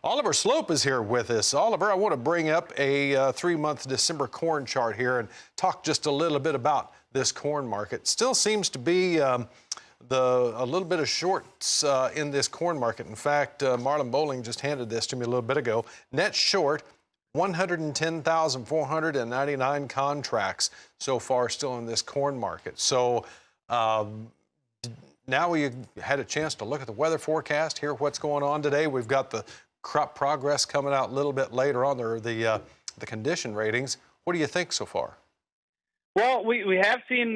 Oliver Sloup is here with us. Oliver, I want to bring up a 3-month December corn chart here and talk just a little bit about this corn market. Still seems to be a little bit of shorts in this corn market. In fact, Marlon Bowling just handed this to me a little bit ago. Net short, 110,499 contracts so far still in this corn market. So now we had a chance to look at the weather forecast, hear what's going on today. We've got the crop progress coming out a little bit later on, the condition ratings. What do you think so far? Well, we have seen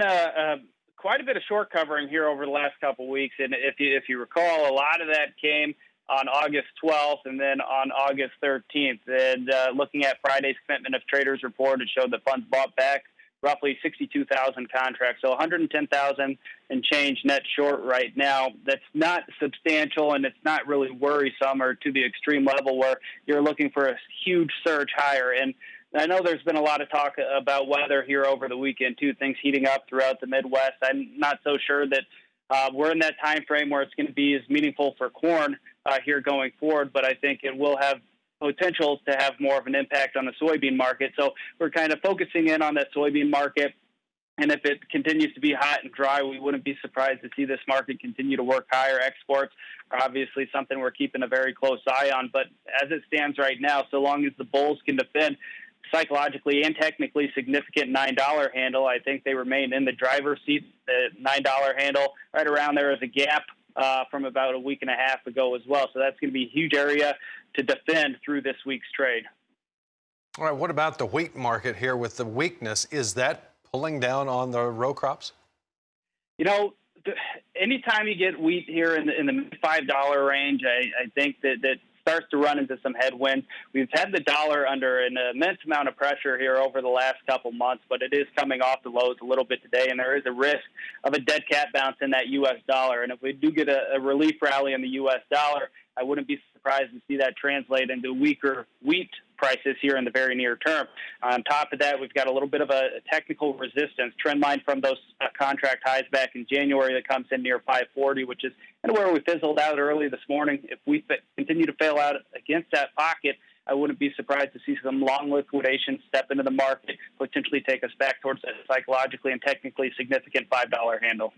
quite a bit of short covering here over the last couple of weeks, and if you recall, a lot of that came on August 12th and then on August 13th. And looking at Friday's Commitment of Traders report, it showed that funds bought back roughly 62,000 contracts, so 110,000 and change net short right now. That's not substantial, and it's not really worrisome or to the extreme level where you're looking for a huge surge higher. And I know there's been a lot of talk about weather here over the weekend, too, things heating up throughout the Midwest. I'm not so sure that we're in that time frame where it's going to be as meaningful for corn here going forward, but I think it will have potential to have more of an impact on the soybean market. So we're kind of focusing in on that soybean market. And if it continues to be hot and dry, we wouldn't be surprised to see this market continue to work higher. Exports are obviously something we're keeping a very close eye on. But as it stands right now, so long as the bulls can defend psychologically and technically significant $9 handle, I think they remain in the driver's seat. The $9 handle right around there is a gap from about a week and a half ago as well. So that's going to be a huge area to defend through this week's trade. All right, what about the wheat market here with the weakness? Is that pulling down on the row crops? You know, anytime you get wheat here in the $5 range, I think that starts to run into some headwinds. We've had the dollar under an immense amount of pressure here over the last couple months, but it is coming off the lows a little bit today, and there is a risk of a dead cat bounce in that U.S. dollar. And if we do get a relief rally in the U.S. dollar, I wouldn't be surprised to see that translate into weaker wheat prices here in the very near term. On top of that, we've got a little bit of a technical resistance trend line from those contract highs back in January that comes in near 540, which is kind of where we fizzled out early this morning. If we continue to fail out against that pocket, I wouldn't be surprised to see some long liquidation step into the market, potentially take us back towards a psychologically and technically significant $5 handle.